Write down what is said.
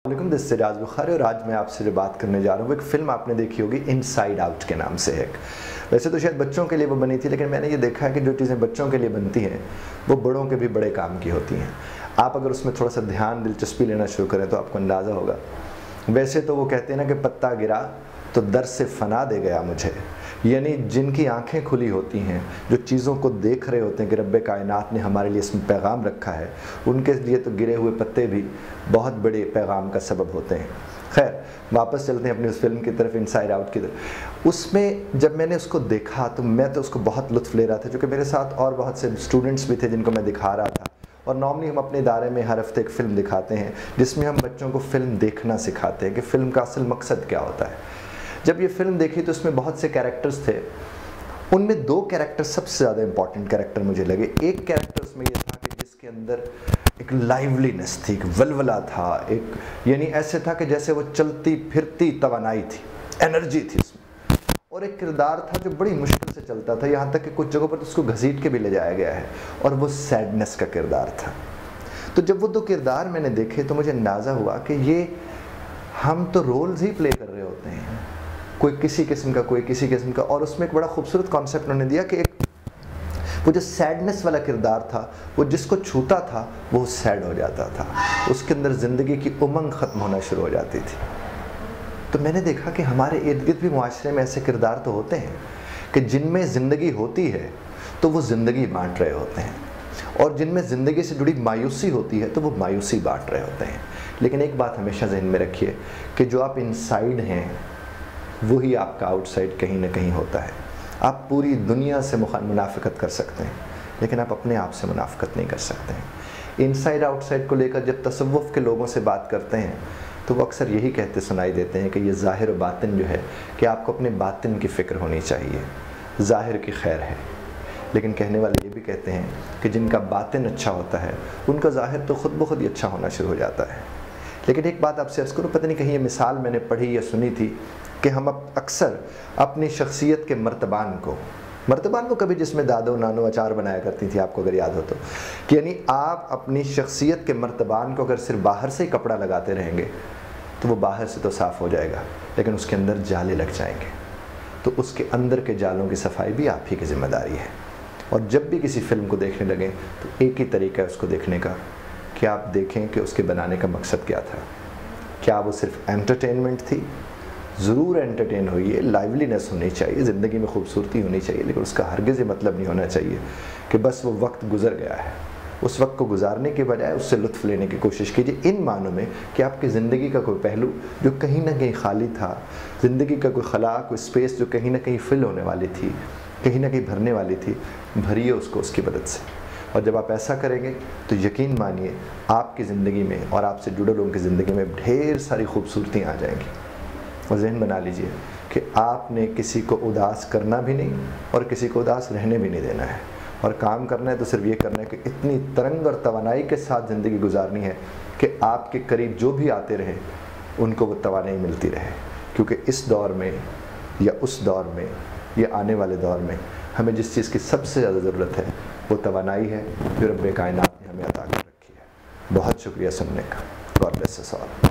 वालेकुम, दिस सिराज बुखारी और आज मैं आपसे जो बात करने जा रहा हूँ वो एक फ़िल्म आपने देखी होगी इनसाइड आउट के नाम से है। वैसे तो शायद बच्चों के लिए वो बनी थी, लेकिन मैंने ये देखा है कि जो चीज़ें बच्चों के लिए बनती हैं वो बड़ों के भी बड़े काम की होती हैं। आप अगर उसमें थोड़ा सा ध्यान दिलचस्पी लेना शुरू करें तो आपको अंदाज़ा होगा। वैसे तो वो कहते हैं ना कि पत्ता गिरा तो दर से फना दे गया मुझे, यानी जिनकी आंखें खुली होती हैं, जो चीज़ों को देख रहे होते हैं कि रब्बे कायनात ने हमारे लिए इसमें पैगाम रखा है, उनके लिए तो गिरे हुए पत्ते भी बहुत बड़े पैगाम का सबब होते हैं। खैर, वापस चलते हैं अपनी उस फिल्म की तरफ, इनसाइड आउट की तरफ। उसमें जब मैंने उसको देखा तो मैं तो उसको बहुत लुत्फ़ ले रहा था, क्योंकि मेरे साथ और बहुत से स्टूडेंट्स भी थे जिनको मैं दिखा रहा था। और नॉर्मली हम अपने इदारे में हर हफ्ते एक फ़िल्म दिखाते हैं जिसमें हम बच्चों को फ़िल्म देखना सिखाते हैं कि फ़िल्म का असल मकसद क्या होता है। जब ये फ़िल्म देखी तो उसमें बहुत से कैरेक्टर्स थे, उनमें दो कैरेक्टर सबसे ज़्यादा इंपॉर्टेंट कैरेक्टर मुझे लगे। एक कैरेक्टर उसमें ये था कि जिसके अंदर एक लाइवलीनेस थी, एक वलवला था, एक यानी ऐसे था कि जैसे वो चलती फिरती तवानाई थी, एनर्जी थी उसमें। और एक किरदार था जो बड़ी मुश्किल से चलता था, यहाँ तक कि कुछ जगहों पर तो उसको घसीट के भी ले जाया गया है, और वो सैडनेस का किरदार था। तो जब वो दो किरदार मैंने देखे तो मुझे अंदाज़ा हुआ कि ये हम तो रोल्स ही प्ले कर रहे होते हैं, कोई किसी किस्म का, कोई किसी किस्म का। और उसमें एक बड़ा खूबसूरत कॉन्सेप्ट उन्होंने दिया कि एक वो जो सैडनेस वाला किरदार था, वो जिसको छूता था वो सैड हो जाता था, उसके अंदर ज़िंदगी की उमंग ख़त्म होना शुरू हो जाती थी। तो मैंने देखा कि हमारे इर्द गिर्द भी मुआशरे में ऐसे किरदार तो होते हैं कि जिनमें ज़िंदगी होती है तो वो ज़िंदगी बांट रहे होते हैं, और जिनमें ज़िंदगी से जुड़ी मायूसी होती है तो वो मायूसी बांट रहे होते हैं। लेकिन एक बात हमेशा जहन में रखिए कि जो आप इनसाइड हैं वही आपका आउटसाइड कहीं ना कहीं होता है। आप पूरी दुनिया से मुनाफ़िकत कर सकते हैं, लेकिन आप अपने आप से मुनाफ़िकत नहीं कर सकते हैं। इनसाइड आउटसाइड को लेकर जब तसव्वुफ़ के लोगों से बात करते हैं तो वो अक्सर यही कहते सुनाई देते हैं कि ये ज़ाहिर बातिन जो है कि आपको अपने बातिन की फ़िक्र होनी चाहिए। ज़ाहिर की खैर है, लेकिन कहने वाले ये भी कहते हैं कि जिनका बातिन अच्छा होता है उनका ज़ाहिर तो ख़ुद ब खुद ही अच्छा होना शुरू हो जाता है। लेकिन एक बात आपसे अर्ज़ करूँ, पता नहीं कहीं ये मिसाल मैंने पढ़ी या सुनी थी कि हम अक्सर अपनी शख्सियत के मर्तबान को कभी, जिसमें दादो नानो अचार बनाया करती थी, आपको अगर याद हो तो, कि यानी आप अपनी शख्सियत के मर्तबान को अगर सिर्फ बाहर से ही कपड़ा लगाते रहेंगे तो वो बाहर से तो साफ़ हो जाएगा, लेकिन उसके अंदर जाले लग जाएंगे। तो उसके अंदर के जालों की सफाई भी आप ही की जिम्मेदारी है। और जब भी किसी फ़िल्म को देखने लगें तो एक ही तरीका है उसको देखने का कि आप देखें कि उसके बनाने का मकसद क्या था। क्या वो सिर्फ एंटरटेनमेंट थी? ज़रूर एंटरटेन होइए, लाइवलीनेस होनी चाहिए, ज़िंदगी में खूबसूरती होनी चाहिए, लेकिन उसका हरगिज़ ये मतलब नहीं होना चाहिए कि बस वो वक्त गुज़र गया है। उस वक्त को गुजारने के बजाय उससे लुत्फ़ लेने की कोशिश कीजिए, इन मानों में कि आपकी ज़िंदगी का कोई पहलू जो कहीं ना कहीं खाली था, ज़िंदगी का कोई खला, कोई स्पेस जो कहीं ना कहीं फिल होने वाली थी, कहीं ना कहीं भरने वाली थी, भरिए उसको उसकी मदद से। और जब आप ऐसा करेंगे तो यकीन मानिए आपकी ज़िंदगी में और आपसे जुड़े लोगों की ज़िंदगी में ढेर सारी खूबसूरती आ जाएंगी। और ज़हन बना लीजिए कि आपने किसी को उदास करना भी नहीं और किसी को उदास रहने भी नहीं देना है, और काम करना है तो सिर्फ ये करना है कि इतनी तरंग और तवानाई के साथ ज़िंदगी गुजारनी है कि आपके करीब जो भी आते रहे उनको वो तवानाई मिलती रहे। क्योंकि इस दौर में या उस दौर में या आने वाले दौर में हमें जिस चीज़ की सबसे ज़्यादा ज़रूरत है वो तवानाई है जो रब्बे कायनात ने हमें अता कर रखी है। बहुत शुक्रिया सुनने का। God bless us all.